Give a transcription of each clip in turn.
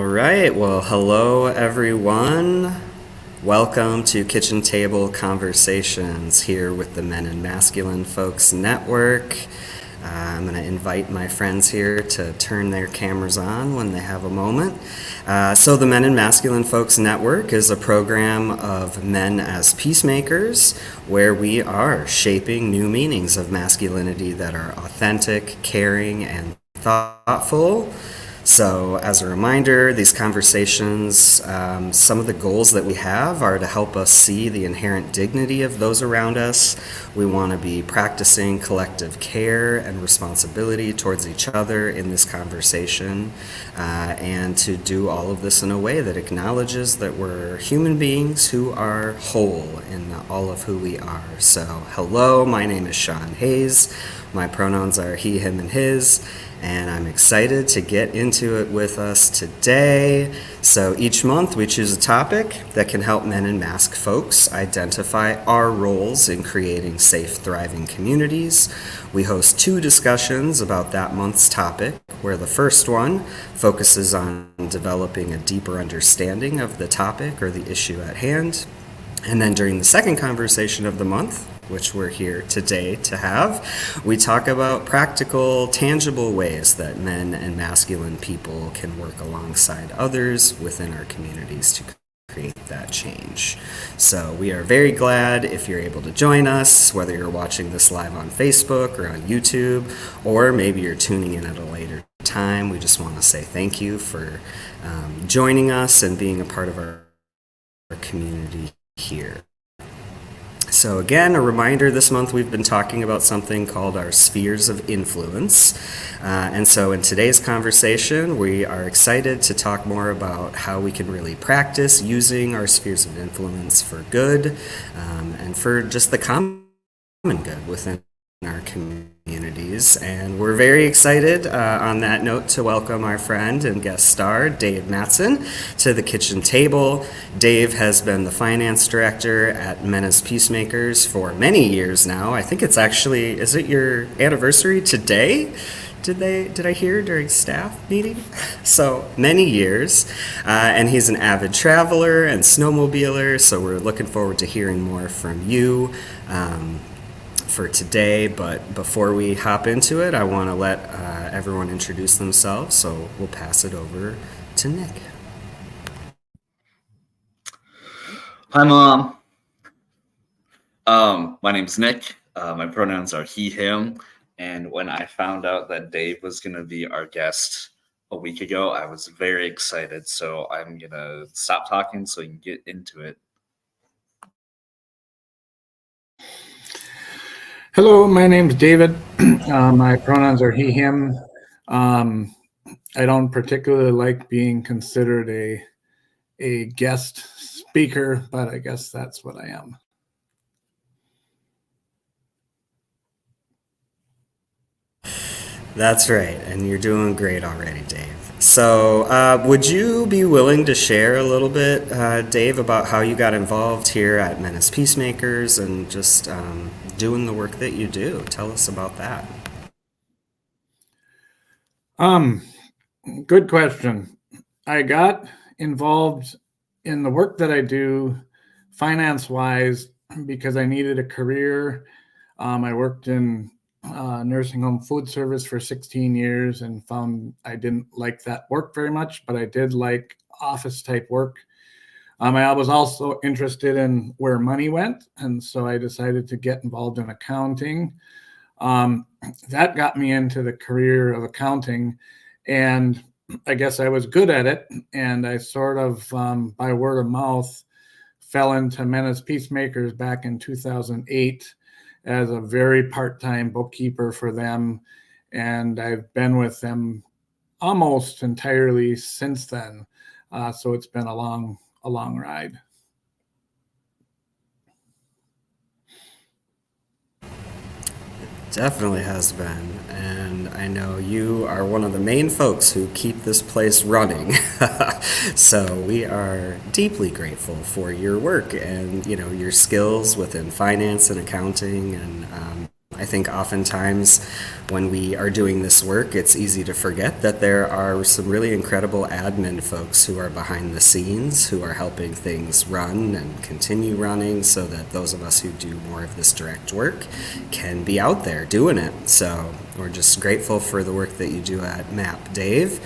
All right. Well, hello, everyone. Welcome to Kitchen Table Conversations here with the Men and Masculine Folks Network. I'm going to invite my friends here to turn their cameras on when they have a moment. So the Men and Masculine Folks Network is a program of Men as Peacemakers where we are shaping new meanings of masculinity that are authentic, caring, and thoughtful. So, as a reminder, these conversations, some of the goals that we have are to help us see the inherent dignity of those around us. We want to be practicing collective care and responsibility towards each other in this conversation, and to do all of this in a way that acknowledges that we're human beings who are whole in all of who we are. So, hello, my name is Sean Hayes. My pronouns are he, him, and his. And I'm excited to get into it with us today. So each month we choose a topic that can help men and mask folks identify our roles in creating safe, thriving communities. We host 2 discussions about that month's topic, where the first one focuses on developing a deeper understanding of the topic or the issue at hand. And then during the second conversation of the month, which we're here today to have, we talk about practical, tangible ways that men and masculine people can work alongside others within our communities to create that change. So we are very glad if you're able to join us, whether you're watching this live on Facebook or on YouTube, or maybe you're tuning in at a later time. We just want to say thank you for joining us and being a part of our community here. So again, a reminder, this month we've been talking about something called our spheres of influence. And so in today's conversation, we are excited to talk more about how we can really practice using our spheres of influence for good, and for just the common good within our communities. And we're very excited on that note to welcome our friend and guest star, David Mattson, to the kitchen table. Dave has been the finance director at Men As Peacemakers for many years now. I think it's actually, is it your anniversary today? Did I hear during staff meeting? So many years, and he's an avid traveler and snowmobiler, so we're looking forward to hearing more from you for today. But before we hop into it, I want to let everyone introduce themselves, so we'll pass it over to Nick. Hi, Mom. My name's Nick. My pronouns are he, him. And when I found out that Dave was going to be our guest a week ago, I was very excited. So I'm going to stop talking so we can get into it. Hello, my name's David. My pronouns are he, him. I don't particularly like being considered a guest speaker, but I guess that's what I am. That's right, and you're doing great already, Dave. So would you be willing to share a little bit, Dave, about how you got involved here at Men As Peacemakers and just doing the work that you do? Tell us about that. Good question. I got involved in the work that I do finance-wise because I needed a career. I worked in nursing home food service for 16 years and found I didn't like that work very much, but I did like office type work. I was also interested in where money went, and so I decided to get involved in accounting. That got me into the career of accounting, and I guess I was good at it, and I sort of, by word of mouth, fell into Men As Peacemakers back in 2008 as a very part-time bookkeeper for them, and I've been with them almost entirely since then. So it's been a long ride. Definitely has been, and I know you are one of the main folks who keep this place running. So we are deeply grateful for your work and your skills within finance and accounting, and I think oftentimes when we are doing this work, it's easy to forget that there are some really incredible admin folks who are behind the scenes, who are helping things run and continue running so that those of us who do more of this direct work can be out there doing it. So we're just grateful for the work that you do at MAP, Dave.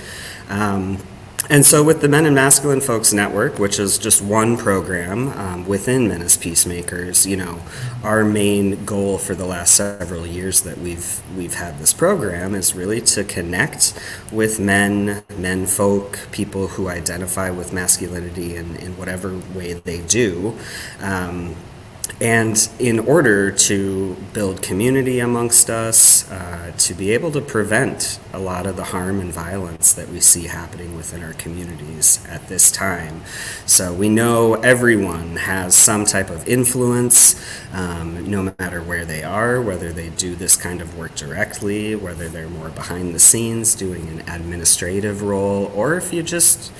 And so with the Men and Masculine Folks Network, which is just one program within Men As Peacemakers, our main goal for the last several years that we've had this program is really to connect with men folk, people who identify with masculinity in whatever way they do. And in order to build community amongst us, to be able to prevent a lot of the harm and violence that we see happening within our communities at this time. So we know everyone has some type of influence, no matter where they are, whether they do this kind of work directly, whether they're more behind the scenes doing an administrative role, or if you just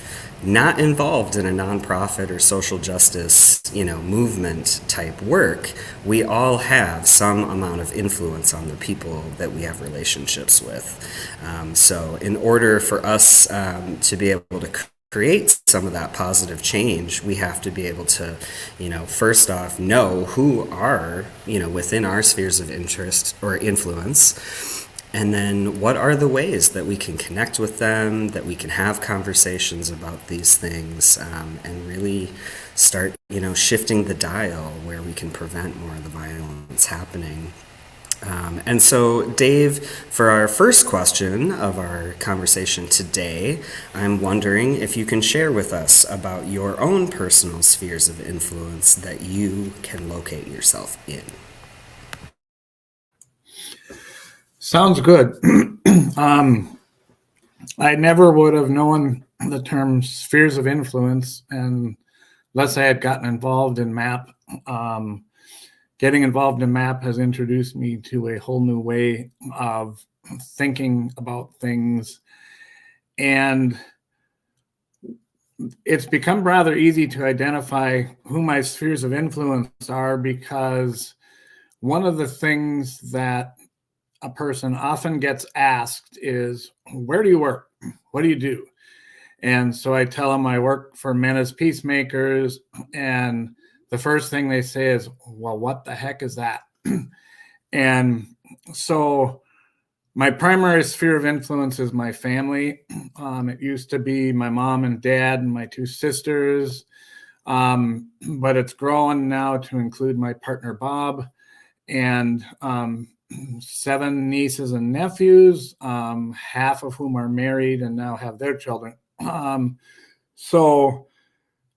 not involved in a nonprofit or social justice, movement type work, we all have some amount of influence on the people that we have relationships with. So in order for us to be able to create some of that positive change, we have to be able to, first off, know who are, within our spheres of interest or influence. And then what are the ways that we can connect with them, that we can have conversations about these things, and really start, shifting the dial where we can prevent more of the violence happening. And so, Dave, for our first question of our conversation today, I'm wondering if you can share with us about your own personal spheres of influence that you can locate yourself in. Sounds good. I never would have known the term spheres of influence unless I had gotten involved in MAP. Getting involved in MAP has introduced me to a whole new way of thinking about things. And it's become rather easy to identify who my spheres of influence are, because one of the things that a person often gets asked is, where do you work? What do you do? And so I tell them I work for Men As Peacemakers. And the first thing they say is, well, what the heck is that? And so my primary sphere of influence is my family. It used to be my mom and dad and my two sisters. But it's grown now to include my partner, Bob, and 7 nieces and nephews, half of whom are married and now have their children. So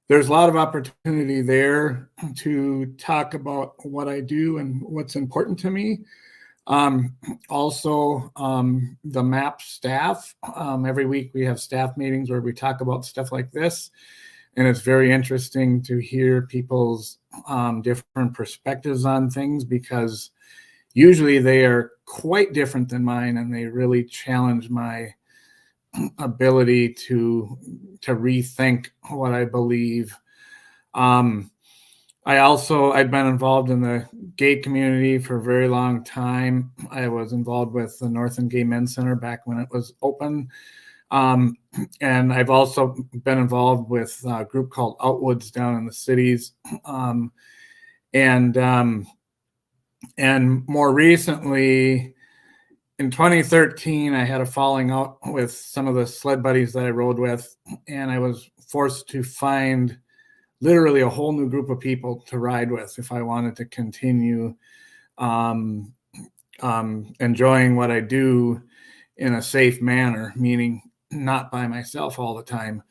there's a lot of opportunity there to talk about what I do and what's important to me. Also, the MAP staff, every week we have staff meetings where we talk about stuff like this. And it's very interesting to hear people's different perspectives on things, because usually they are quite different than mine, and they really challenge my ability to rethink what I believe. I've been involved in the gay community for a very long time. I was involved with the Northern Gay Men's Center back when it was open. And I've also been involved with a group called Outwoods down in the cities. And more recently, in 2013, I had a falling out with some of the sled buddies that I rode with, and I was forced to find literally a whole new group of people to ride with if I wanted to continue enjoying what I do in a safe manner, meaning not by myself all the time.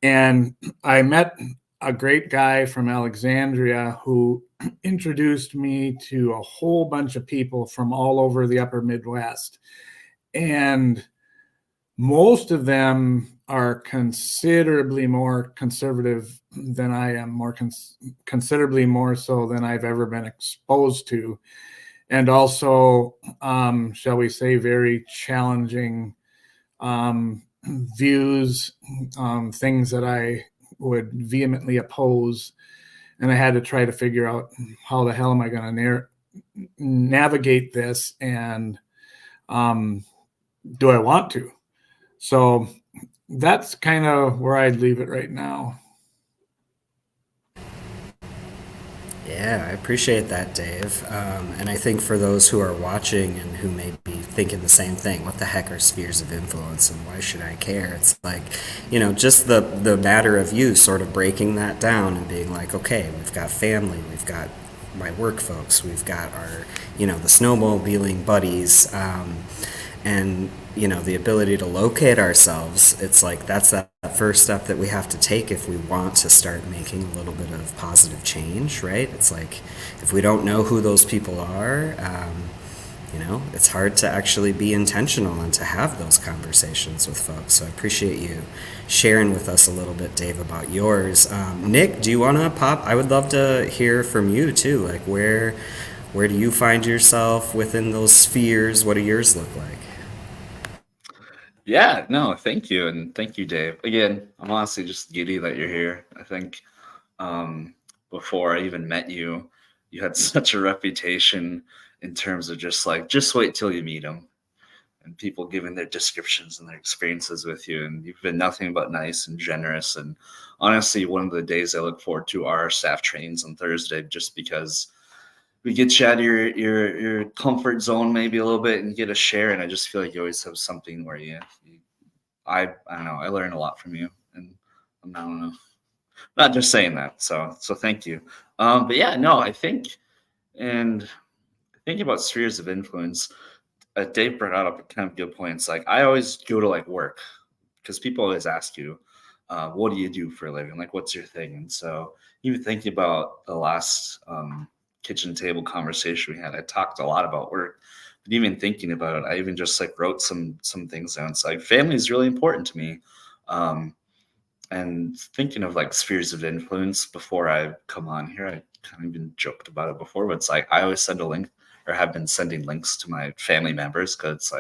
And I met a great guy from Alexandria who introduced me to a whole bunch of people from all over the upper Midwest. And most of them are considerably more conservative than I am, considerably more so than I've ever been exposed to. And also, shall we say, very challenging views, things that I would vehemently oppose. And I had to try to figure out how the hell am I going to navigate this, and do I want to? So that's kind of where I'd leave it right now. Yeah, I appreciate that, Dave. And I think for those who are watching and who may be thinking the same thing, what the heck are spheres of influence and why should I care? It's like, just the matter of you sort of breaking that down and being like, okay, we've got family, we've got my work folks, we've got our, the snowmobiling buddies, and the ability to locate ourselves. It's like that's that first step that we have to take if we want to start making a little bit of positive change, right? It's like if we don't know who those people are, it's hard to actually be intentional and to have those conversations with folks. So I appreciate you sharing with us a little bit, Dave, about yours. Nick, do you want to pop? I would love to hear from you too. Like where do you find yourself within those spheres? What do yours look like? Yeah, no, thank you. And thank you, Dave. Again, I'm honestly just giddy that you're here. I think before I even met you, you had such a reputation in terms of just wait till you meet them and people giving their descriptions and their experiences with you. And you've been nothing but nice and generous. And honestly, one of the days I look forward to are our staff trainings on Thursday, just because we get you out of your comfort zone maybe a little bit and get a share. And I just feel like you always have something where I don't know, I learn a lot from you, and I don't know, not just saying that. So thank you. But yeah, no, I think, and thinking about spheres of influence, Dave brought up a kind of good point. It's like, I always go to work because people always ask you, what do you do for a living? Like, what's your thing? And so even thinking about the last, kitchen table conversation we had, I talked a lot about work, but even thinking about it, I even just wrote some things down. It's like family is really important to me. And thinking of spheres of influence before I come on here, I kind of even joked about it before, but it's like I always send a link or have been sending links to my family members because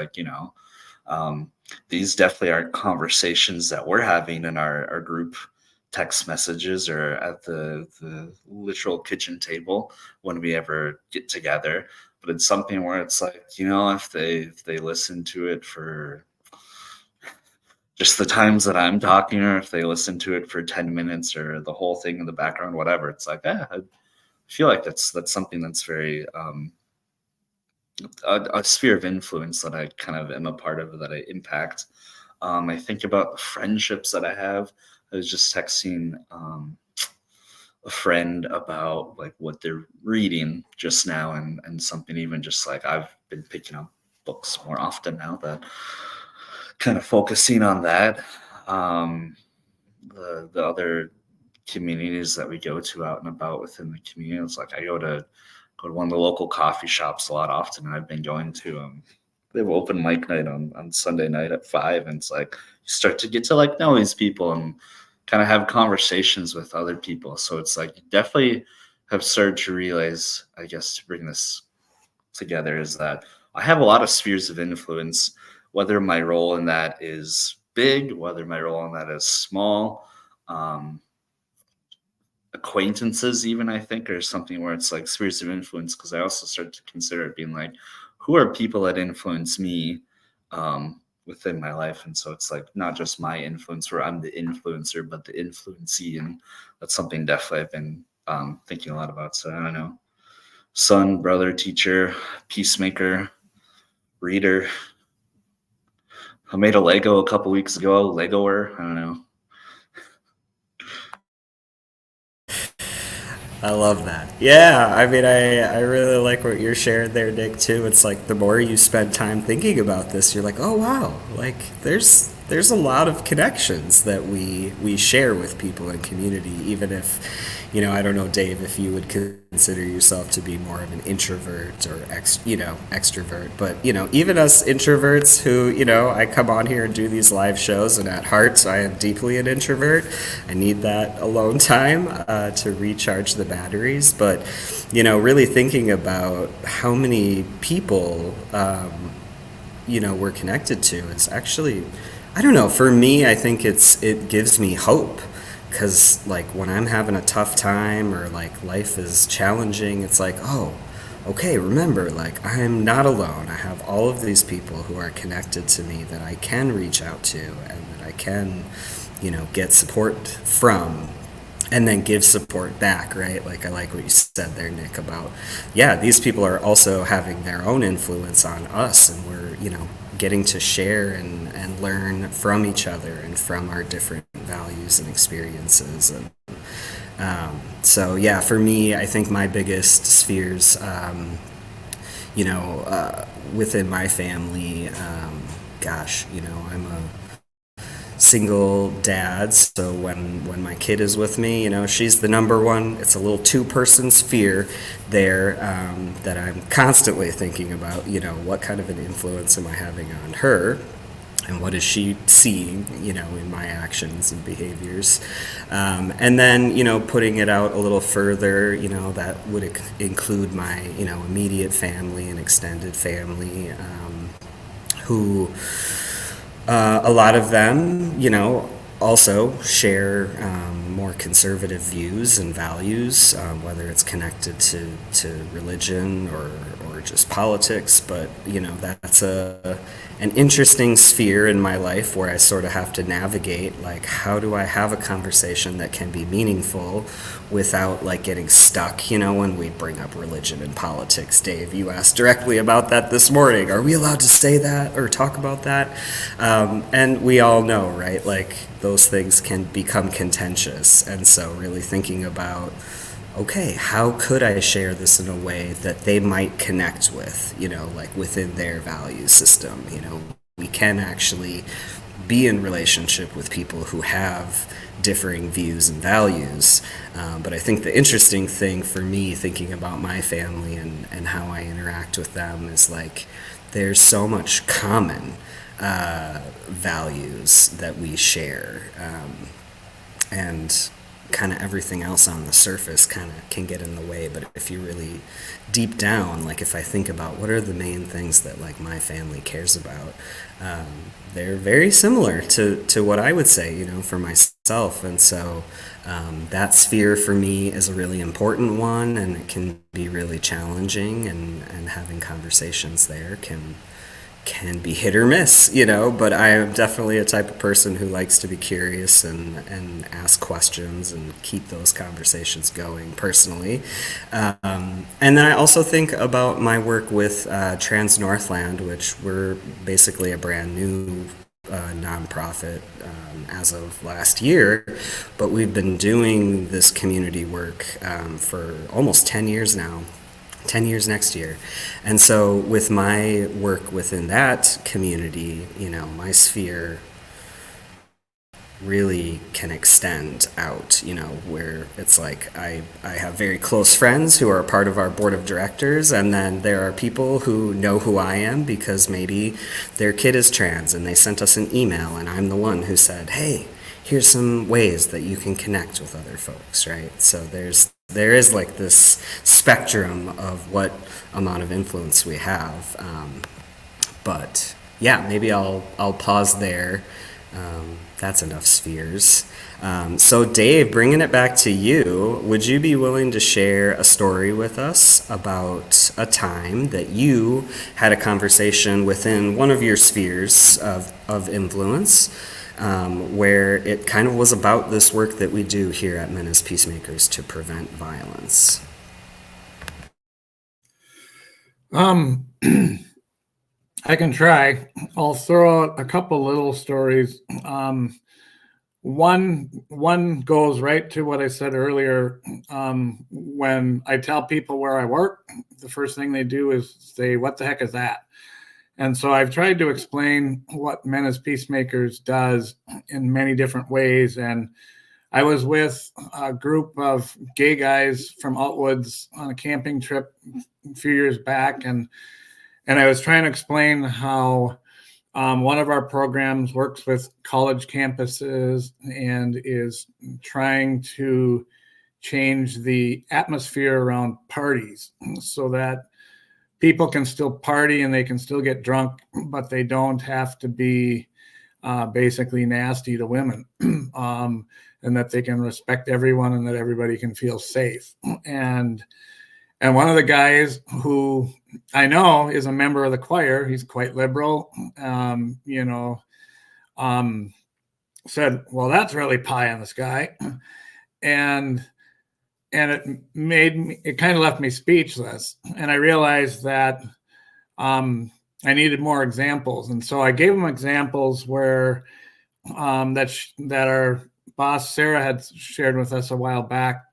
these definitely are conversations that we're having in our group text messages or at the literal kitchen table when we ever get together. But it's something where it's like, if they listen to it for just the times that I'm talking, or if they listen to it for 10 minutes or the whole thing in the background, whatever, it's like, I feel like that's something that's very a sphere of influence that I kind of am a part of, that I impact. I think about the friendships that I have. I was just texting a friend about what they're reading just now, and something even just I've been picking up books more often now, that kind of focusing on that. The other communities that we go to out and about within the community, it's like I go to one of the local coffee shops a lot often, and I've been going to they have open mic night on Sunday night at 5, and it's like you start to get to know these people and kind of have conversations with other people. So it's like you definitely have started to realize, I guess, to bring this together, is that I have a lot of spheres of influence, whether my role in that is big, whether my role in that is small. Acquaintances even, I think, are something where it's spheres of influence, because I also start to consider it being who are people that influence me within my life. And so it's not just my influence where I'm the influencer, but the influencee. And that's something definitely I've been thinking a lot about. So I don't know, son, brother, teacher, peacemaker, reader. I made a Lego a couple weeks ago, Legoer, I don't know. I love that. Yeah, I mean, I really like what you're sharing there, Nick, too. It's like the more you spend time thinking about this, you're like, oh, wow, there's a lot of connections that we share with people in community, even if, I don't know, Dave, if you would consider yourself to be more of an introvert or extrovert, but, even us introverts who, I come on here and do these live shows, and at heart, I am deeply an introvert. I need that alone time to recharge the batteries, but, really thinking about how many people, we're connected to, it's actually, I don't know, for me, I think it gives me hope, because when I'm having a tough time or life is challenging, it's like, oh, okay, remember, like, I'm not alone. I have all of these people who are connected to me that I can reach out to and that I can, get support from and then give support back, right? Like, I like what you said there, Nick, about, yeah, these people are also having their own influence on us, and we're, getting to share and learn from each other and from our different values and experiences. And so, yeah, for me, I think my biggest spheres, within my family, I'm a single dad, so when my kid is with me, she's the number one. It's a little two-person sphere there, that I'm constantly thinking about, what kind of an influence am I having on her, and what is she seeing, in my actions and behaviors. And then, putting it out a little further, that would include my, immediate family and extended family, who a lot of them, also share more conservative views and values, whether it's connected to religion or just politics. But, that's an interesting sphere in my life where I sort of have to navigate, like, how do I have a conversation that can be meaningful without, like, getting stuck, when we bring up religion and politics. Dave, you asked directly about that this morning. Are we allowed to say that or talk about that? And we all know, right? Like, those things can become contentious. And so really thinking about, okay, how could I share this in a way that they might connect with, like within their value system? We can actually be in relationship with people who have differing views and values. But I think the interesting thing for me, thinking about my family and how I interact with them, is like, there's so much common values that we share. And kind of everything else on the surface kind of can get in the way. But if you really deep down, like, if I think about what are the main things that, like, my family cares about, they're very similar to what I would say, for myself. And so that sphere for me is a really important one, and it can be really challenging, and having conversations there can be hit or miss, but I am definitely a type of person who likes to be curious and ask questions and keep those conversations going personally. And then I also think about my work with Trans Northland, which we're basically a brand new nonprofit as of last year, but we've been doing this community work for almost 10 years now. 10 years next year. And so with my work within that community, my sphere really can extend out, where it's like I have very close friends who are a part of our board of directors, and then there are people who know who I am because maybe their kid is trans and they sent us an email, and I'm the one who said, hey, here's some ways that you can connect with other folks, right? So there is like this spectrum of what amount of influence we have. But yeah, maybe I'll pause there. That's enough spheres. So Dave, bringing it back to you, would you be willing to share a story with us about a time that you had a conversation within one of your spheres of influence, where it kind of was about this work that we do here at Men As Peacemakers to prevent violence? I can try. I'll throw out a couple little stories. One goes right to what I said earlier. When I tell people where I work, the first thing they do is say, "What the heck is that?" And so I've tried to explain what Men As Peacemakers does in many different ways. And I was with a group of gay guys from Outwoods on a camping trip a few years back, and I was trying to explain how one of our programs works with college campuses and is trying to change the atmosphere around parties so that people can still party and they can still get drunk, but they don't have to be basically nasty to women, and that they can respect everyone and that everybody can feel safe. And And one of the guys who I know is a member of the choir, he's quite liberal, said, well, that's really pie in the sky. And it kind of left me speechless. And I realized that I needed more examples. And so I gave him examples where that our boss Sarah had shared with us a while back,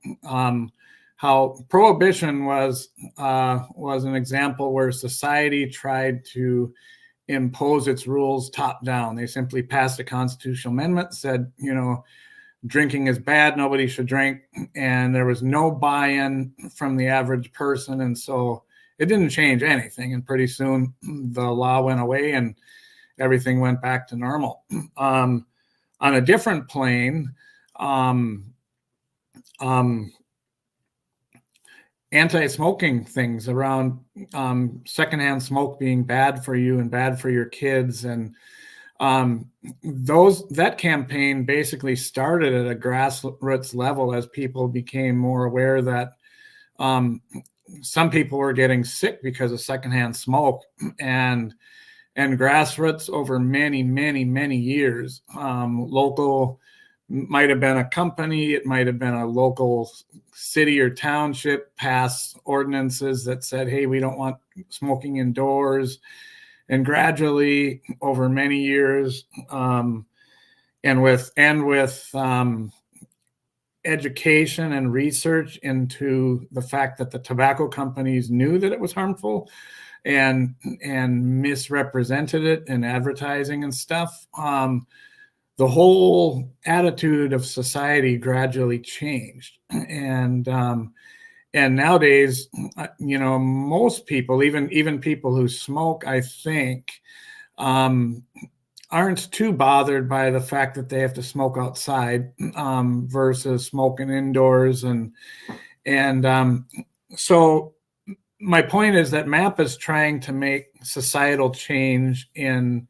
how prohibition was an example where society tried to impose its rules top down. They simply passed a constitutional amendment, said, drinking is bad, nobody should drink, and there was no buy-in from the average person, and so it didn't change anything. And pretty soon the law went away and everything went back to normal. On a different plane, anti-smoking things around secondhand smoke being bad for you and bad for your kids, and that campaign basically started at a grassroots level as people became more aware that some people were getting sick because of secondhand smoke, and grassroots over many, many, many years. Local, might have been a company, it might have been a local city or township passed ordinances that said, hey, we don't want smoking indoors. And gradually over many years, and with education and research into the fact that the tobacco companies knew that it was harmful and misrepresented it in advertising and stuff, the whole attitude of society gradually changed. And nowadays, most people, even people who smoke, I think, aren't too bothered by the fact that they have to smoke outside versus smoking indoors. So my point is that MAP is trying to make societal change in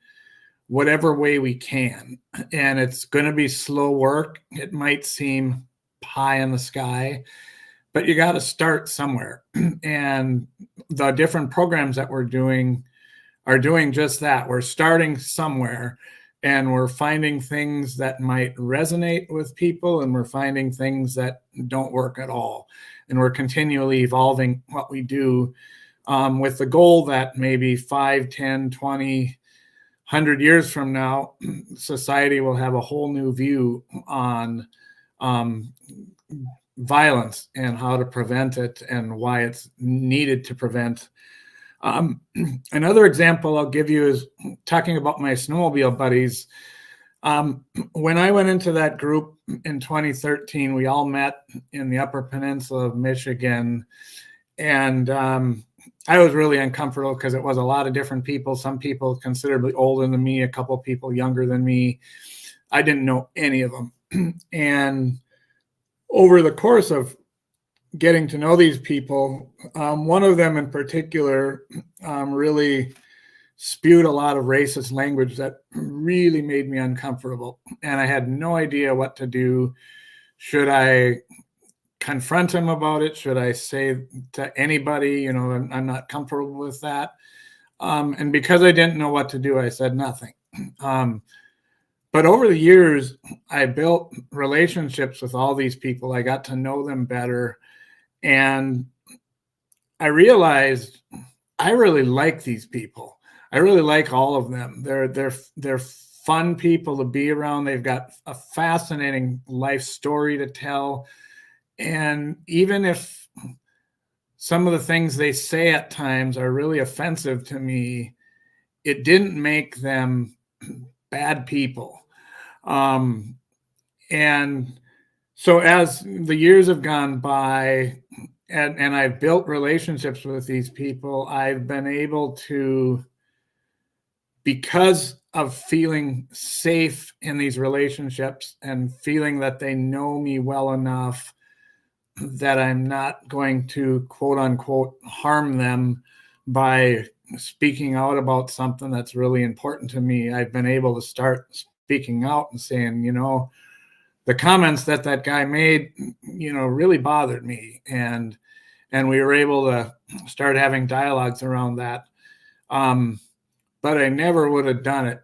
whatever way we can. And it's going to be slow work. It might seem pie in the sky, but you got to start somewhere. And the different programs that we're doing are doing just that. We're starting somewhere, and we're finding things that might resonate with people, and we're finding things that don't work at all. And we're continually evolving what we do with the goal that maybe 5, 10, 20, 100 years from now, society will have a whole new view on violence and how to prevent it and why it's needed to prevent. Another example I'll give you is talking about my snowmobile buddies. When I went into that group in 2013, we all met in the Upper Peninsula of Michigan, and I was really uncomfortable because it was a lot of different people, some people considerably older than me, a couple of people younger than me. I didn't know any of them. And over the course of getting to know these people, one of them in particular really spewed a lot of racist language that really made me uncomfortable. And I had no idea what to do. Should I confront him about it? Should I say to anybody, I'm not comfortable with that? And because I didn't know what to do, I said nothing. But over the years, I built relationships with all these people. I got to know them better. And I realized I really like these people. I really like all of them. They're fun people to be around. They've got a fascinating life story to tell. And even if some of the things they say at times are really offensive to me, it didn't make them bad people. And so as the years have gone by and I've built relationships with these people, I've been able to, because of feeling safe in these relationships and feeling that they know me well enough that I'm not going to, quote unquote, harm them by speaking out about something that's really important to me, I've been able to start speaking out and saying, the comments that guy made, really bothered me. And and we were able to start having dialogues around that. But I never would have done it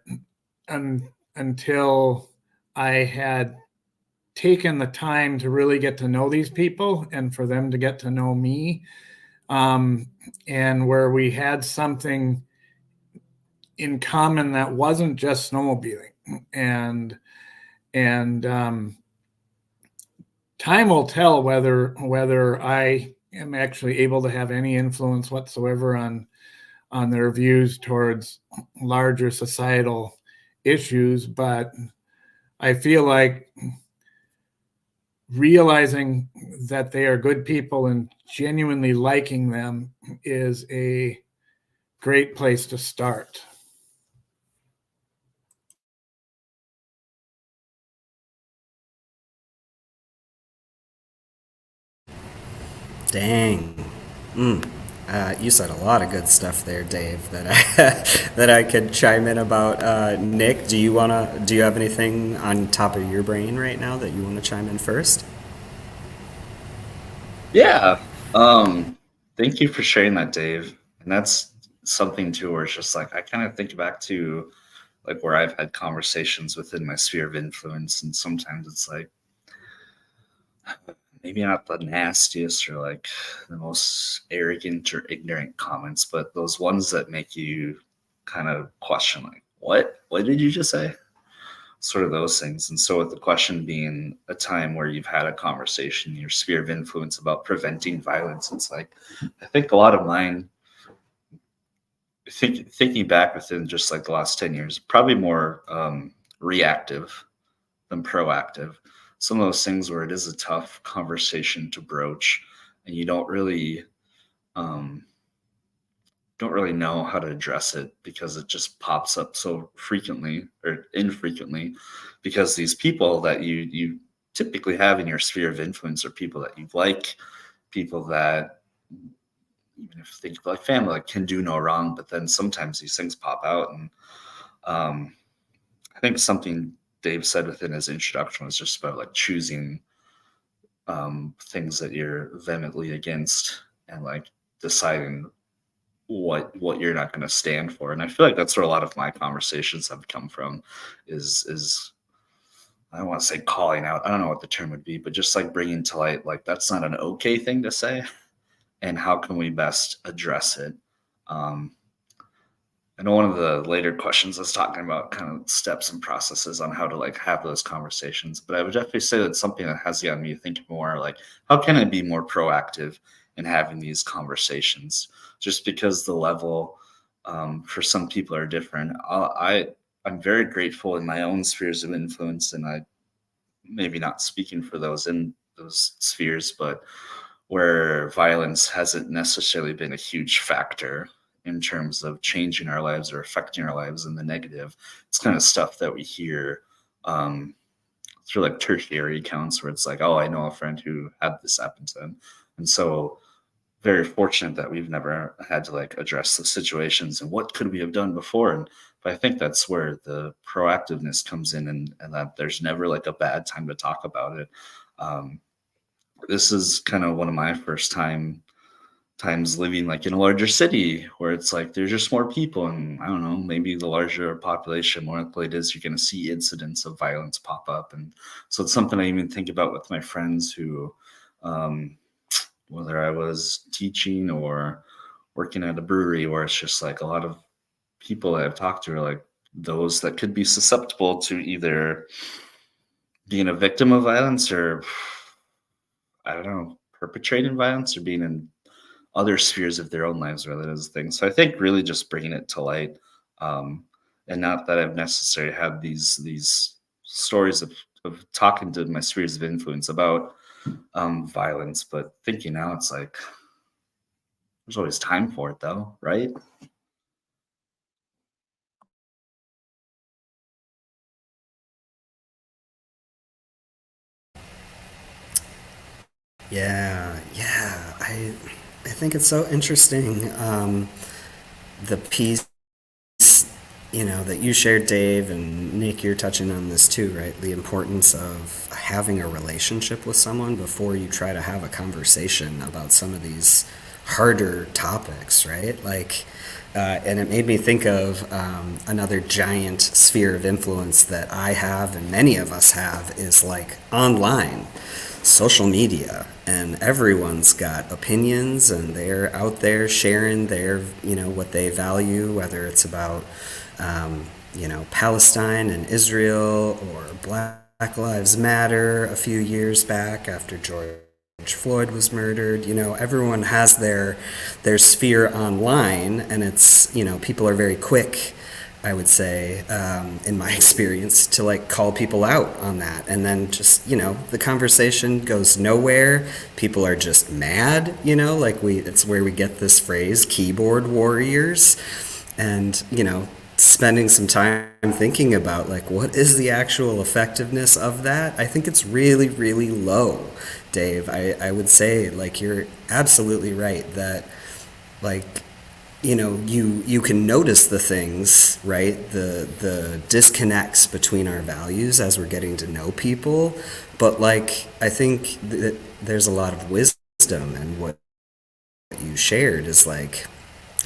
until I had taken the time to really get to know these people and for them to get to know me, and where we had something in common that wasn't just snowmobiling. And time will tell whether I am actually able to have any influence whatsoever on their views towards larger societal issues. But I feel like realizing that they are good people and genuinely liking them is a great place to start. Dang. You said a lot of good stuff there, Dave, that I, that I could chime in about. Nick, do you have anything on top of your brain right now that you want to chime in first? Yeah. Thank you for sharing that, Dave. And that's something too where it's just like I kind of think back to like where I've had conversations within my sphere of influence, and sometimes it's like maybe not the nastiest or like the most arrogant or ignorant comments, but those ones that make you kind of question like, what did you just say? Sort of those things. And so with the question being a time where you've had a conversation in your sphere of influence about preventing violence, it's like I think a lot of mine thinking back within just like the last 10 years, probably more reactive than proactive. Some of those things where it is a tough conversation to broach and you um, don't really know how to address it because it just pops up so frequently or infrequently, because these people that you typically have in your sphere of influence are people that you like, people that even if think like family like can do no wrong, but then sometimes these things pop out. And um, I think something Dave said within his introduction was just about like choosing things that you're vehemently against and like deciding what you're not going to stand for. And I feel like that's where a lot of my conversations have come from is I don't want to say calling out, I don't know what the term would be, but just like bringing to light like that's not an okay thing to say, and how can we best address it. um, I know one of the later questions was talking about kind of steps and processes on how to like have those conversations, but I would definitely say that's something that has gotten me thinking more like how can I be more proactive in having these conversations? Just because the level for some people are different. I'm very grateful in my own spheres of influence, and I maybe not speaking for those in those spheres, but where violence hasn't necessarily been a huge factor in terms of changing our lives or affecting our lives in the negative. It's kind of stuff that we hear um, through like tertiary accounts where it's like, oh, I know a friend who had this happen to them. And so very fortunate that we've never had to like address the situations and what could we have done before. And but I think that's where the proactiveness comes in, and that there's never like a bad time to talk about it. Um, this is kind of one of my first times living like in a larger city where it's like there's just more people, and I don't know, maybe the larger population, more likely it is you're going to see incidents of violence pop up. And so it's something I even think about with my friends who um, whether I was teaching or working at a brewery, where it's just like a lot of people that I've talked to are like those that could be susceptible to either being a victim of violence or I don't know, perpetrating violence or being in other spheres of their own lives rather than things. So I think really just bringing it to light, um, and not that I've necessarily had these stories of talking to my spheres of influence about violence, but thinking now it's like there's always time for it though, right? Yeah, yeah. I think it's so interesting. The piece that you shared, Dave, and Nick, you're touching on this too, right? The importance of having a relationship with someone before you try to have a conversation about some of these harder topics, right? And it made me think of another giant sphere of influence that I have and many of us have is like online, social media, and everyone's got opinions and they're out there sharing their, what they value, whether it's about, Palestine and Israel or Black Lives Matter a few years back after George Floyd was murdered. Everyone has their sphere online, and it's, people are very quick, I would say, in my experience, to like call people out on that. And then just, the conversation goes nowhere. People are just mad, it's where we get this phrase, keyboard warriors. And, spending some time thinking about like what is the actual effectiveness of that, I think it's really, really low, Dave. I would say like you're absolutely right that like you can notice the things, right? The disconnects between our values as we're getting to know people, but like I think that there's a lot of wisdom, and what you shared is like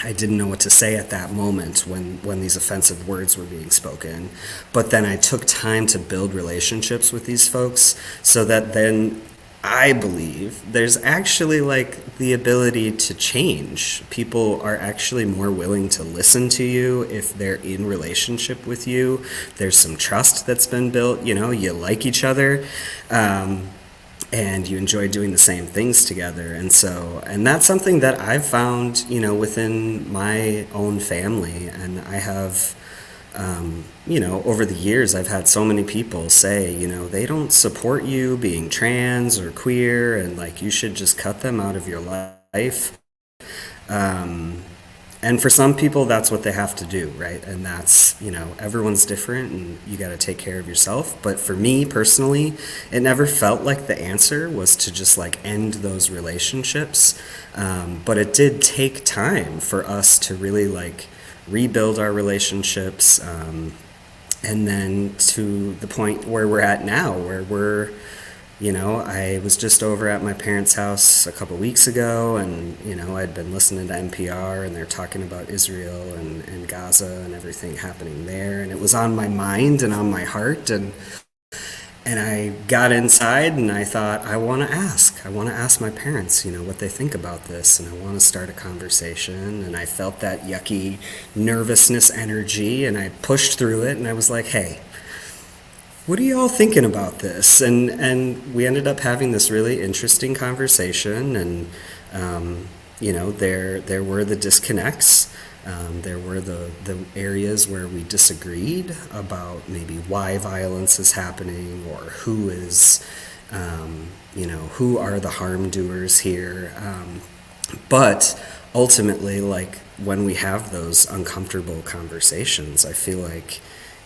I didn't know what to say at that moment when these offensive words were being spoken. But then I took time to build relationships with these folks so that then I believe there's actually like the ability to change. People are actually more willing to listen to you if they're in relationship with you. There's some trust that's been built, you like each other. And you enjoy doing the same things together. And that's something that I've found, within my own family. And I have, over the years, I've had so many people say, they don't support you being trans or queer, and like you should just cut them out of your life. And for some people, that's what they have to do, right? And that's, everyone's different and you got to take care of yourself. But for me personally, it never felt like the answer was to just like end those relationships. But it did take time for us to really like rebuild our relationships. And then to the point where we're at now, where we're, I was just over at my parents' house a couple weeks ago, and, I'd been listening to NPR, and they're talking about Israel and Gaza and everything happening there, and it was on my mind and on my heart, and I got inside and I thought, I want to ask my parents, what they think about this, and I want to start a conversation, and I felt that yucky nervousness energy, and I pushed through it, and I was like, hey, what are you all thinking about this? And we ended up having this really interesting conversation, and there were the disconnects. There were the areas where we disagreed about maybe why violence is happening, or who is, who are the harm doers here. But ultimately, like when we have those uncomfortable conversations, I feel like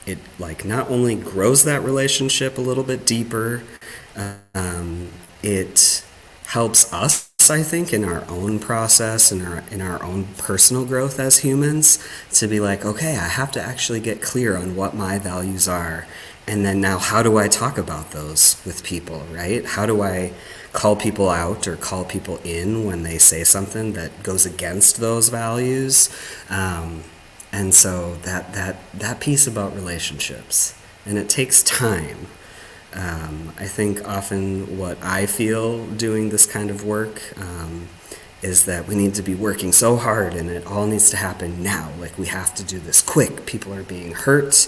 it like not only grows that relationship a little bit deeper, it helps us, I think, in our own process and in our own personal growth as humans, to be like, okay, I have to actually get clear on what my values are. And then now how do I talk about those with people, right? How do I call people out or call people in when they say something that goes against those values? And so that piece about relationships, and it takes time. I think often what I feel doing this kind of work is that we need to be working so hard, and it all needs to happen now. Like we have to do this quick. People are being hurt,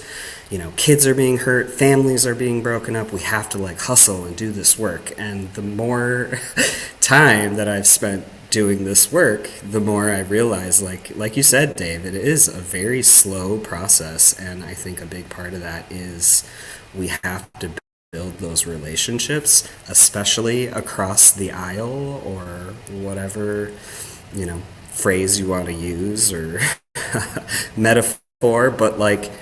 kids are being hurt, families are being broken up. We have to like hustle and do this work. And the more time that I've spent doing this work, the more I realize, like you said, Dave, it is a very slow process, and I think a big part of that is we have to build those relationships, especially across the aisle, or whatever phrase you want to use, or metaphor. But like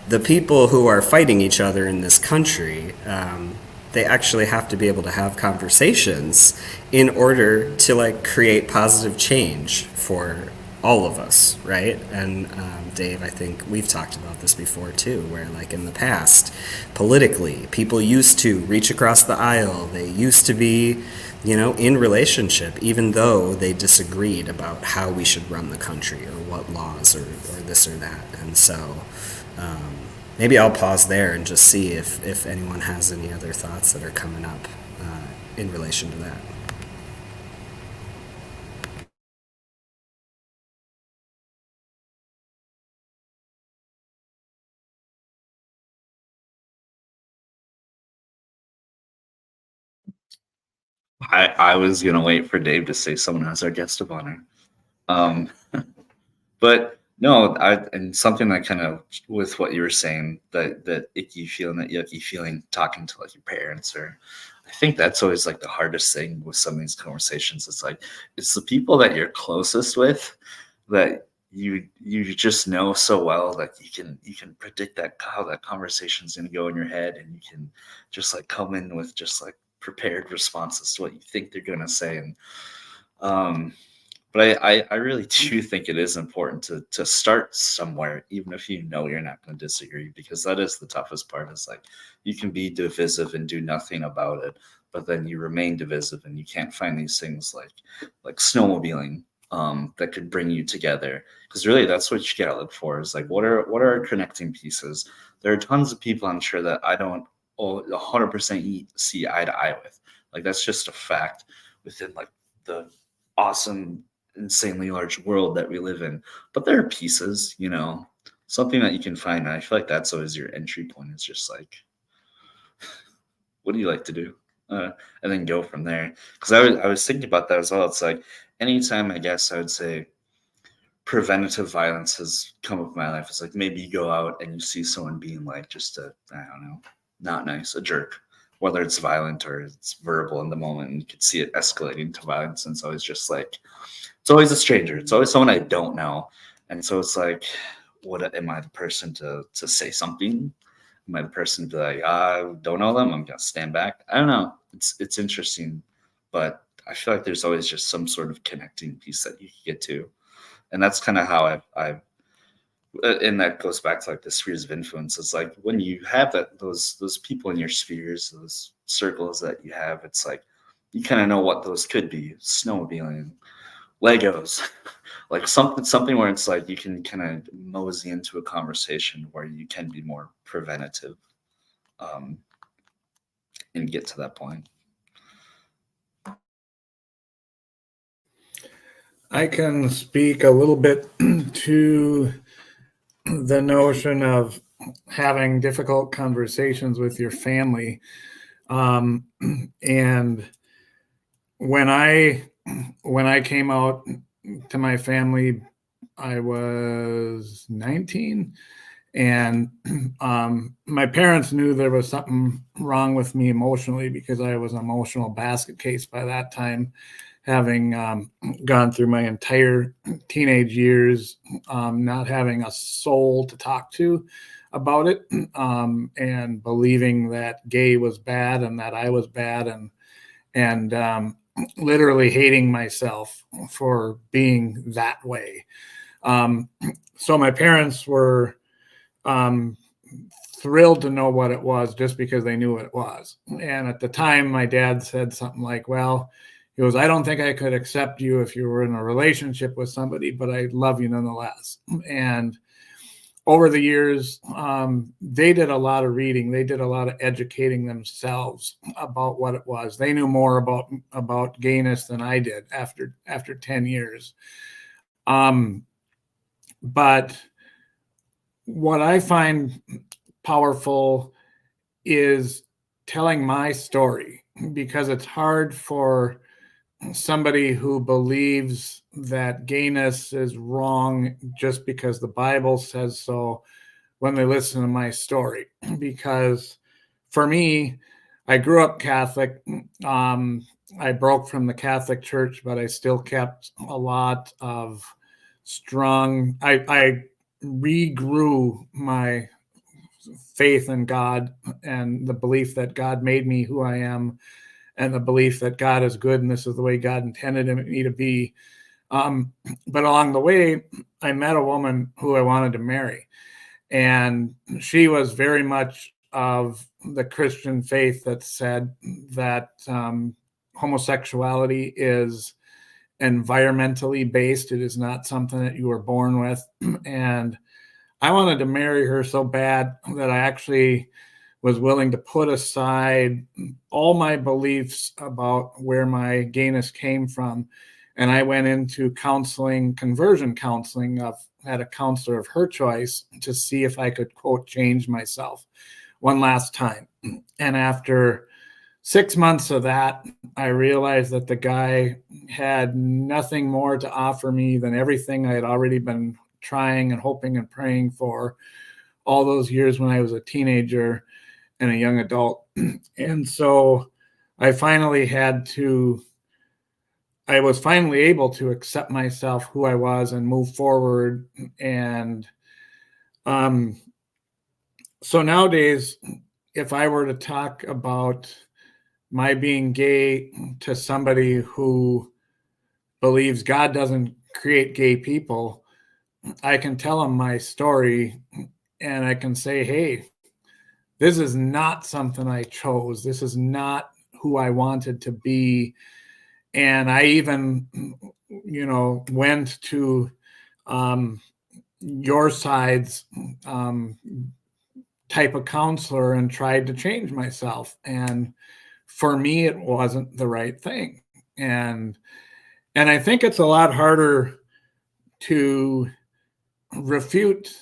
the people who are fighting each other in this country, they actually have to be able to have conversations in order to like create positive change for all of us, right? And Dave, I think we've talked about this before too, where like in the past, politically, people used to reach across the aisle. They used to be, in relationship, even though they disagreed about how we should run the country or what laws or this or that. And so maybe I'll pause there and just see if anyone has any other thoughts that are coming up in relation to that. I was gonna wait for Dave to say someone as our guest of honor. Um, but no, and something that kind of with what you were saying, that icky feeling, that yucky feeling, talking to like your parents, or I think that's always like the hardest thing with some of these conversations. It's like it's the people that you're closest with that you just know so well that you can predict that how that conversation's gonna go in your head, and you can just like come in with just like prepared responses to what you think they're gonna say. And um but I really do think it is important to start somewhere, even if you know you're not going to disagree, because that is the toughest part. Is like you can be divisive and do nothing about it, but then you remain divisive and you can't find these things like snowmobiling that could bring you together. Because really, that's what you gotta look for. Is like what are our connecting pieces? There are tons of people I'm sure that I don't 100% see eye to eye with. Like that's just a fact within like the awesome insanely large world that we live in. But there are pieces, something that you can find. And I feel like that's always your entry point. It's just like, what do you like to do? And then go from there. Because I was thinking about that as well. It's like anytime I guess I would say preventative violence has come up in my life. It's like maybe you go out and you see someone being like just I don't know, not nice, a jerk. Whether it's violent or it's verbal in the moment, and you could see it escalating to violence. And so it's just like it's always a stranger. It's always someone I don't know. And so it's like, what am I the person to say something? Am I the person to be like, I don't know them, I'm gonna stand back? I don't know. It's interesting, but I feel like there's always just some sort of connecting piece that you can get to. And that's kind of how I've and that goes back to like the spheres of influence. It's like when you have those people in your spheres, those circles that you have, it's like you kind of know what those could be. Snowmobiling, Legos, like something where it's like you can kind of mosey into a conversation where you can be more preventative, um, and get to that point. I can speak a little bit to the notion of having difficult conversations with your family. And when I came out to my family, I was 19, and my parents knew there was something wrong with me emotionally because I was an emotional basket case by that time, having gone through my entire teenage years, not having a soul to talk to about it, and believing that gay was bad and that I was bad, and literally hating myself for being that way. So my parents were um, thrilled to know what it was just because they knew what it was. And at the time, my dad said something like, well, he goes, I don't think I could accept you if you were in a relationship with somebody, but I love you nonetheless. And over the years, they did a lot of reading. They did a lot of educating themselves about what it was. They knew more about gayness than I did after 10 years. But what I find powerful is telling my story, because it's hard for somebody who believes that gayness is wrong just because the Bible says so when they listen to my story. Because for me, I grew up Catholic. I broke from the Catholic Church, but I still kept a lot of strong. I regrew my faith in God and the belief that God made me who I am, and the belief that God is good and this is the way God intended me to be. But along the way, I met a woman who I wanted to marry. And she was very much of the Christian faith that said that homosexuality is environmentally based. It is not something that you were born with. And I wanted to marry her so bad that I actually was willing to put aside all my beliefs about where my gayness came from. And I went into counseling, conversion counseling, had a counselor of her choice to see if I could, quote, change myself one last time. And after 6 months of that, I realized that the guy had nothing more to offer me than everything I had already been trying and hoping and praying for all those years when I was a teenager and a young adult. And so I was finally able to accept myself, who I was, and move forward. And so nowadays, if I were to talk about my being gay to somebody who believes God doesn't create gay people, I can tell them my story and I can say, hey, this is not something I chose. This is not who I wanted to be. And I even, went to your side's type of counselor and tried to change myself. And for me, it wasn't the right thing. And I think it's a lot harder to refute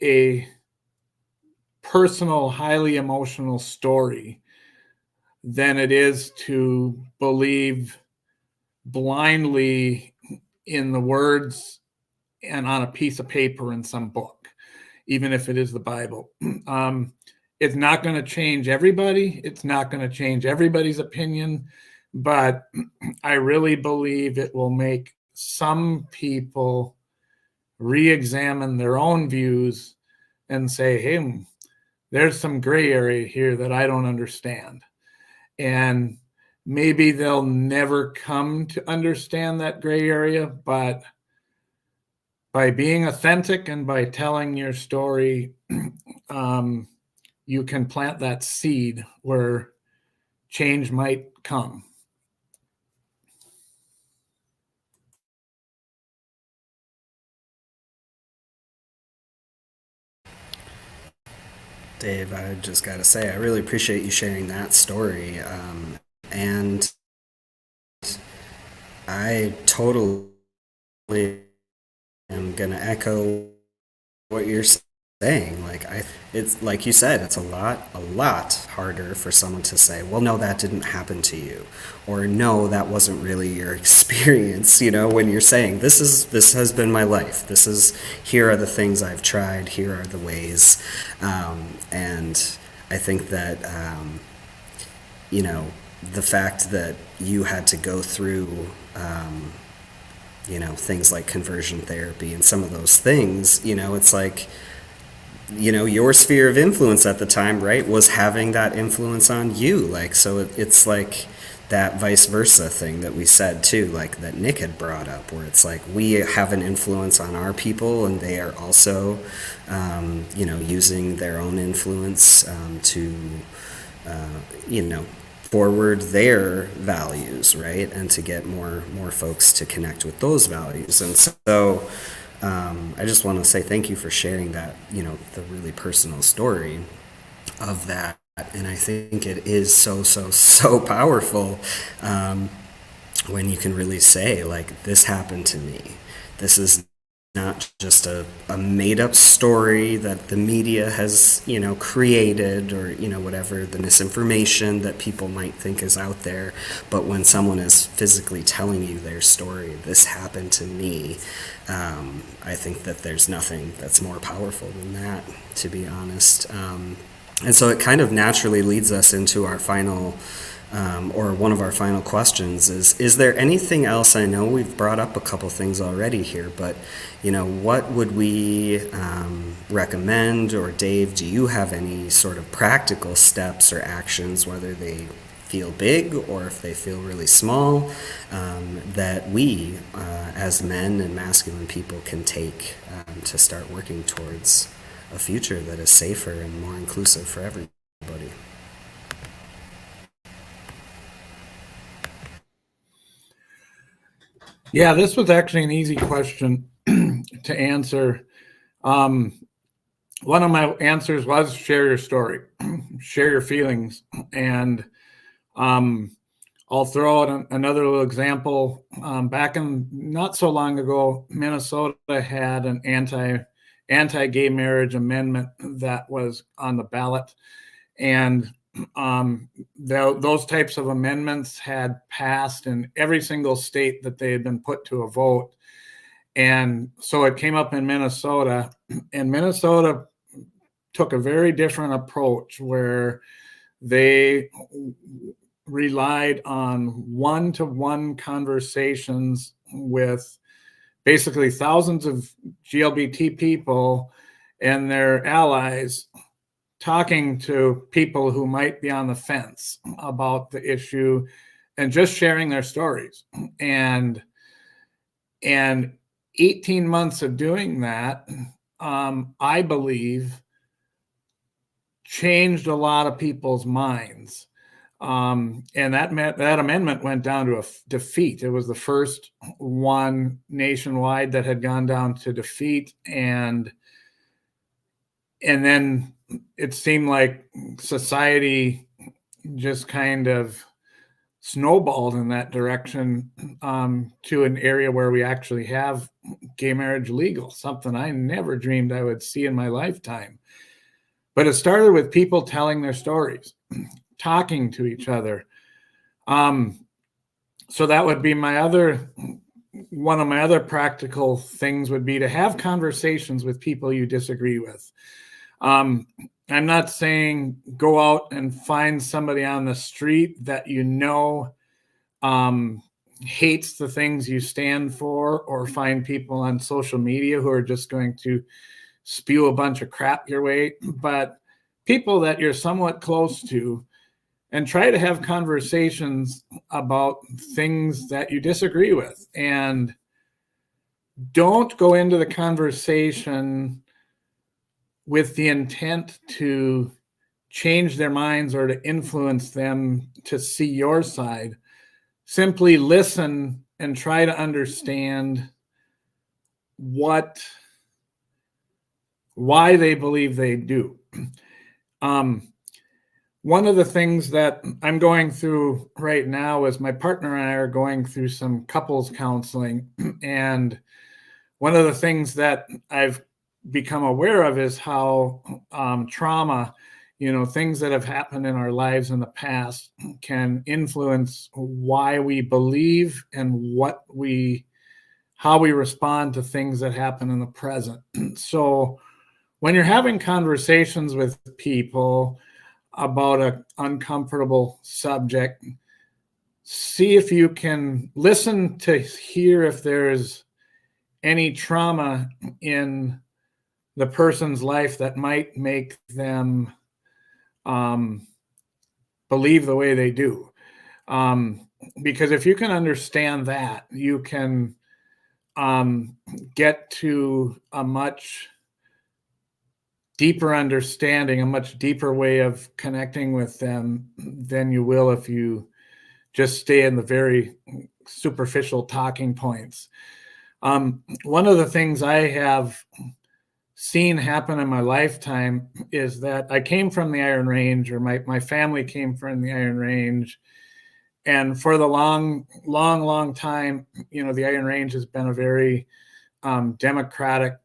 a personal, highly emotional story than it is to believe blindly in the words and on a piece of paper in some book, even if it is the Bible. It's not going to change everybody. It's not going to change everybody's opinion, but I really believe it will make some people re-examine their own views and say, hey, there's some gray area here that I don't understand. And maybe they'll never come to understand that gray area, but by being authentic and by telling your story, you can plant that seed where change might come. Dave, I just got to say, I really appreciate you sharing that story. And I totally am going to echo what you're saying. It's like you said, it's a lot harder for someone to say, well, no, that didn't happen to you, or no, that wasn't really your experience. When you're saying this has been my life. Here are the things I've tried. Here are the ways, and I think that the fact that you had to go through things like conversion therapy and some of those things, it's like, your sphere of influence at the time, right, was having that influence on you. So it's like that vice versa thing that we said too, like that Nick had brought up, where it's like we have an influence on our people and they are also, using their own influence to, forward their values, right, and to get more folks to connect with those values. And so I just want to say thank you for sharing that, the really personal story of that. And I think it is so powerful when you can really say, like, this happened to me. This is not just a made-up story that the media has, created, or, whatever the misinformation that people might think is out there. But when someone is physically telling you their story, this happened to me, I think that there's nothing that's more powerful than that, to be honest. And so it kind of naturally leads us into our final or one of our final questions is there anything else? I know we've brought up a couple things already here, but what would we recommend? Or Dave, do you have any sort of practical steps or actions, whether they feel big or if they feel really small, that we as men and masculine people can take to start working towards a future that is safer and more inclusive for everybody. Yeah, this was actually an easy question to answer. One of my answers was share your story, share your feelings. And I'll throw out another little example. Back in not so long ago, Minnesota had an anti-gay marriage amendment that was on the ballot. And those types of amendments had passed in every single state that they had been put to a vote. And so it came up in Minnesota, and Minnesota took a very different approach where they relied on one-to-one conversations with basically thousands of GLBT people and their allies, talking to people who might be on the fence about the issue and just sharing their stories. And 18 months of doing that, I believe, changed a lot of people's minds. And that amendment went down to a defeat. It was the first one nationwide that had gone down to defeat. And then it seemed like society just kind of snowballed in that direction, to an area where we actually have gay marriage legal, something I never dreamed I would see in my lifetime. But it started with people telling their stories, talking to each other. So that would be one of my other practical things would be to have conversations with people you disagree with. I'm not saying go out and find somebody on the street that you know hates the things you stand for, or find people on social media who are just going to spew a bunch of crap your way, but people that you're somewhat close to, and try to have conversations about things that you disagree with. And don't go into the conversation with the intent to change their minds or to influence them to see your side. Simply listen and try to understand why they believe they do. One of the things that I'm going through right now is my partner and I are going through some couples counseling. And one of the things that I've become aware of is how trauma, things that have happened in our lives in the past can influence why we believe and how we respond to things that happen in the present. So when you're having conversations with people about an uncomfortable subject, see if you can listen to hear if there's any trauma in the person's life that might make them believe the way they do. Because if you can understand that, you can get to a much deeper understanding, a much deeper way of connecting with them than you will if you just stay in the very superficial talking points. One of the things I have seen happen in my lifetime is that I came from the Iron Range, or my family came from the Iron Range. And for the long time, the Iron Range has been a very democratic,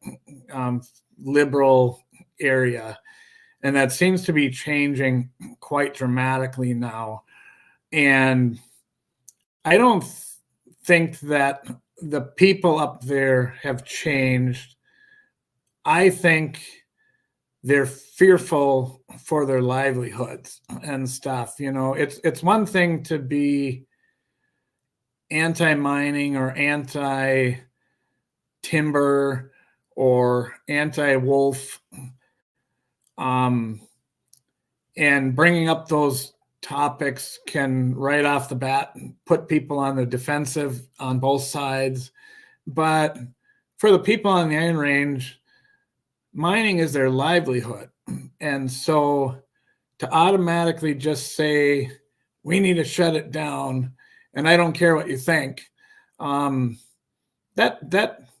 liberal area. And that seems to be changing quite dramatically now. And I don't think that the people up there have changed. I think they're fearful for their livelihoods and stuff. It's one thing to be anti-mining or anti-timber or anti-wolf, and bringing up those topics can right off the bat put people on the defensive on both sides. But for the people on the Iron Range, mining is their livelihood. And so to automatically just say, we need to shut it down, and I don't care what you think, that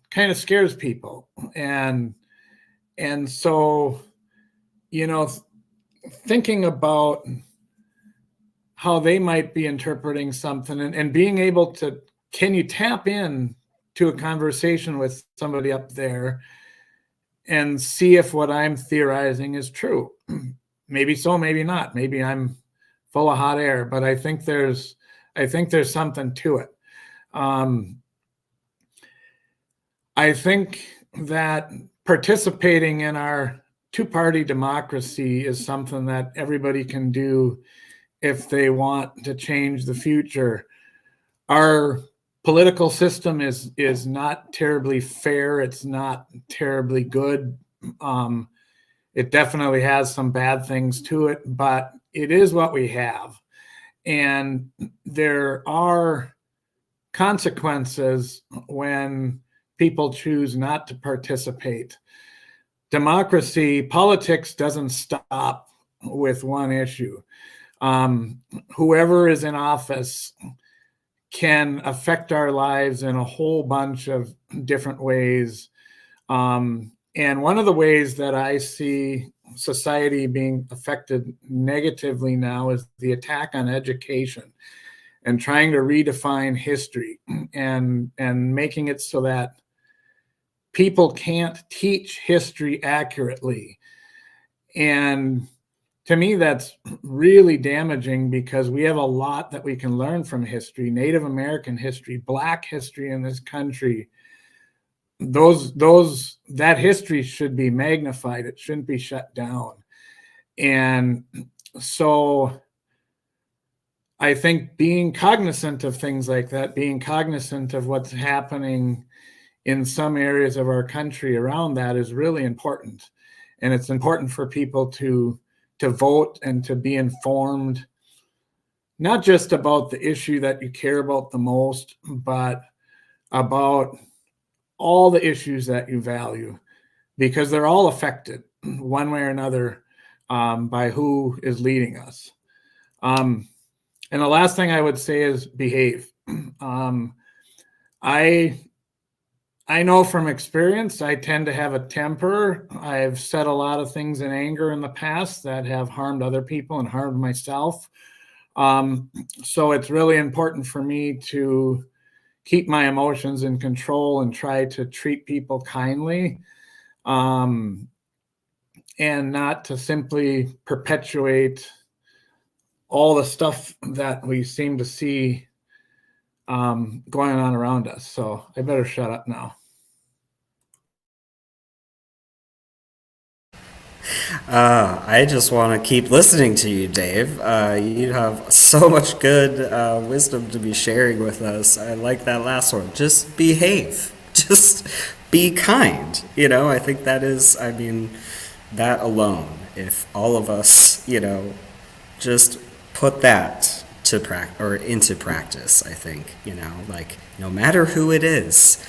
kind of scares people. And so, thinking about how they might be interpreting something and being able to, can you tap in to a conversation with somebody up there and see if what I'm theorizing is true? Maybe so, maybe not. Maybe I'm full of hot air, but I think there's something to it. I think that participating in our two-party democracy is something that everybody can do if they want to change the future. Our political system is not terribly fair. It's not terribly good. It definitely has some bad things to it, but it is what we have. And there are consequences when people choose not to participate. Democracy, politics doesn't stop with one issue. Whoever is in office can affect our lives in a whole bunch of different ways. And one of the ways that I see society being affected negatively now is the attack on education and trying to redefine history and making it so that people can't teach history accurately. And to me, that's really damaging, because we have a lot that we can learn from history, Native American history, Black history in this country. That history should be magnified. It shouldn't be shut down. And so I think being cognizant of things like that, being cognizant of what's happening in some areas of our country around that, is really important. And it's important for people to vote and to be informed, not just about the issue that you care about the most, but about all the issues that you value, because they're all affected one way or another by who is leading us. And the last thing I would say is behave. I know from experience, I tend to have a temper. I've said a lot of things in anger in the past that have harmed other people and harmed myself. So it's really important for me to keep my emotions in control and try to treat people kindly, and not to simply perpetuate all the stuff that we seem to see going on around us. So I better shut up now. I just want to keep listening to you, Dave. You have so much good wisdom to be sharing with us. I like that last one. Just behave. Just be kind. I think that is, that alone, if all of us, just put that into practice, I think, no matter who it is,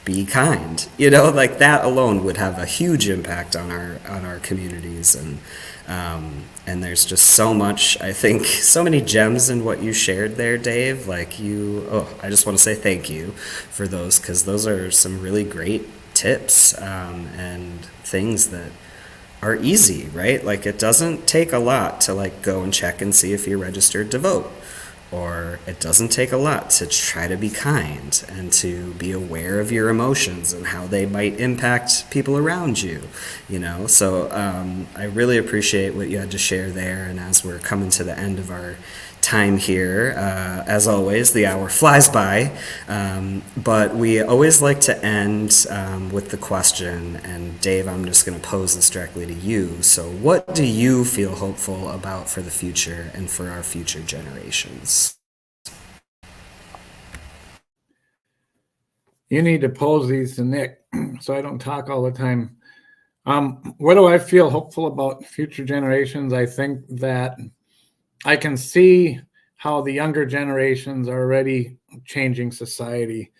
be kind. That alone would have a huge impact on our communities, and there's just so much, I think, so many gems in what you shared there, Dave. I just want to say thank you for those, because those are some really great tips and things that are easy, right? It doesn't take a lot to go and check and see if you're registered to vote. Or it doesn't take a lot to try to be kind and to be aware of your emotions and how they might impact people around you, So I really appreciate what you had to share there. And as we're coming to the end of our time here, as always, the hour flies by, but we always like to end with the question. And Dave, I'm just going to pose this directly to you. So what do you feel hopeful about for the future and for our future generations? You need to pose these to Nick so I don't talk all the time. What do I feel hopeful about future generations? I think that I can see how the younger generations are already changing society.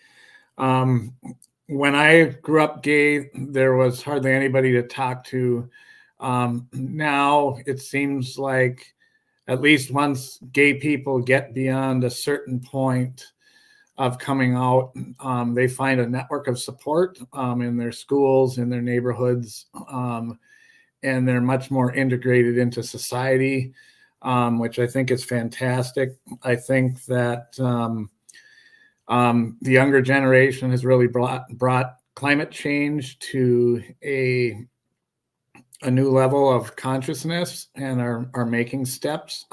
When I grew up gay, there was hardly anybody to talk to. Now it seems like at least once gay people get beyond a certain point of coming out, they find a network of support in their schools, in their neighborhoods, and they're much more integrated into society, which I think is fantastic. I think that the younger generation has really brought climate change to a new level of consciousness and are making steps.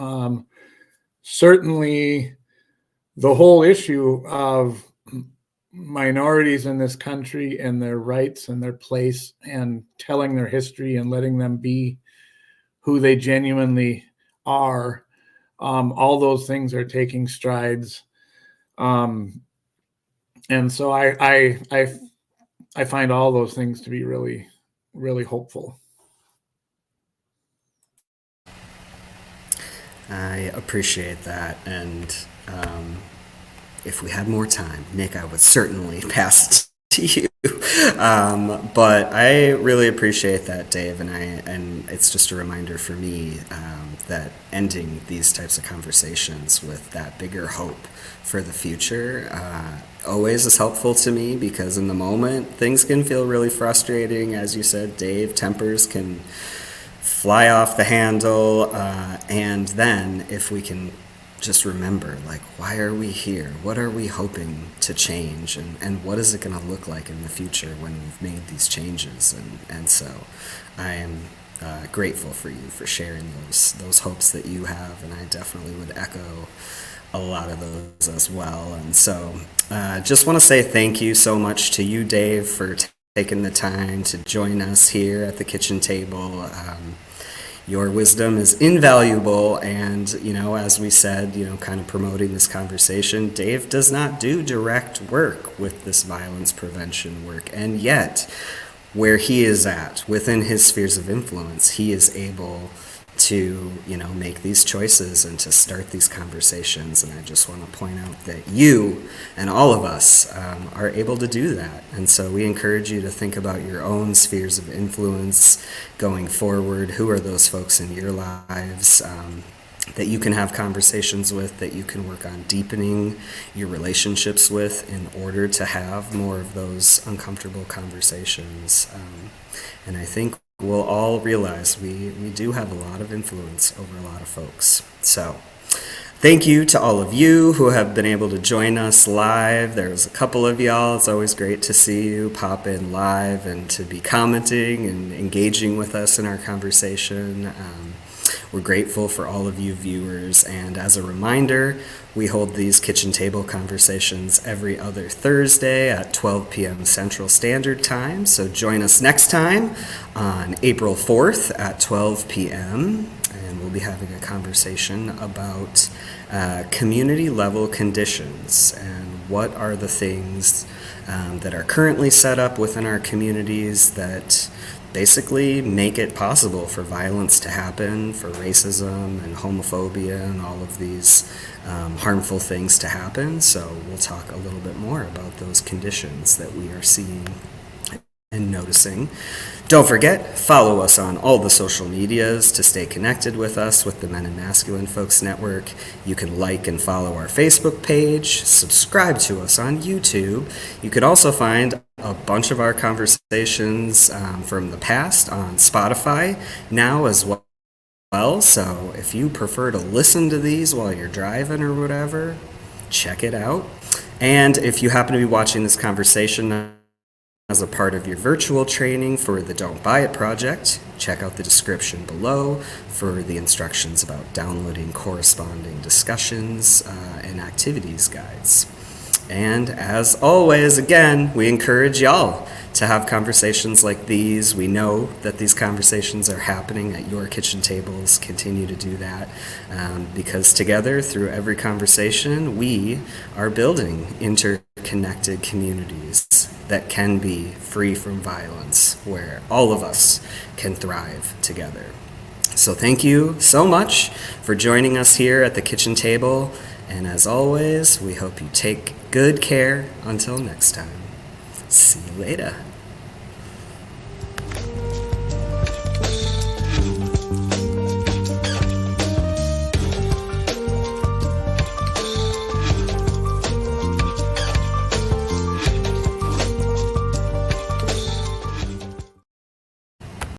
Certainly, the whole issue of minorities in this country and their rights and their place and telling their history and letting them be who they genuinely are, all those things are taking strides. And so I find all those things to be really, really hopeful. I appreciate that, and if we had more time, Nick, I would certainly pass it to you. But I really appreciate that, Dave, and it's just a reminder for me that ending these types of conversations with that bigger hope for the future always is helpful to me, because in the moment things can feel really frustrating. As you said, Dave, tempers can fly off the handle, and then if we can just remember, like, why are we here? What are we hoping to change? And what is it going to look like in the future when we've made these changes? And so I am grateful for you for sharing those hopes that you have, and I definitely would echo a lot of those as well. And so just want to say thank you so much to you, Dave, for taking the time to join us here at the kitchen table. Your wisdom is invaluable, and, as we said, kind of promoting this conversation, Dave does not do direct work with this violence prevention work, and yet, where he is at, within his spheres of influence, he is able to, make these choices and to start these conversations. And I just want to point out that you and all of us are able to do that. And so we encourage you to think about your own spheres of influence going forward. Who are those folks in your lives that you can have conversations with, that you can work on deepening your relationships with in order to have more of those uncomfortable conversations. And I think we'll all realize we do have a lot of influence over a lot of folks. So thank you to all of you who have been able to join us live. There's a couple of y'all. It's always great to see you pop in live and to be commenting and engaging with us in our conversation. We're grateful for all of you viewers, and as a reminder, we hold these kitchen table conversations every other Thursday at 12 p.m. Central Standard Time, so join us next time on April 4th at 12 p.m., and we'll be having a conversation about community level conditions and what are the things that are currently set up within our communities that basically make it possible for violence to happen, for racism and homophobia and all of these harmful things to happen. So we'll talk a little bit more about those conditions that we are seeing and noticing. Don't forget, follow us on all the social medias to stay connected with us with the Men and Masculine Folks Network. You can like and follow our Facebook page, subscribe to us on YouTube. You could also find a bunch of our conversations from the past on Spotify now as well. So if you prefer to listen to these while you're driving or whatever, check it out. And if you happen to be watching this conversation as a part of your virtual training for the Don't Buy It project, check out the description below for the instructions about downloading corresponding discussions and activities guides. And as always, again, we encourage y'all to have conversations like these. We know that these conversations are happening at your kitchen tables. Continue to do that because together, through every conversation, we are building interconnected communities that can be free from violence, where all of us can thrive together. So thank you so much for joining us here at the kitchen table. And as always, we hope you take good care until next time. See you later.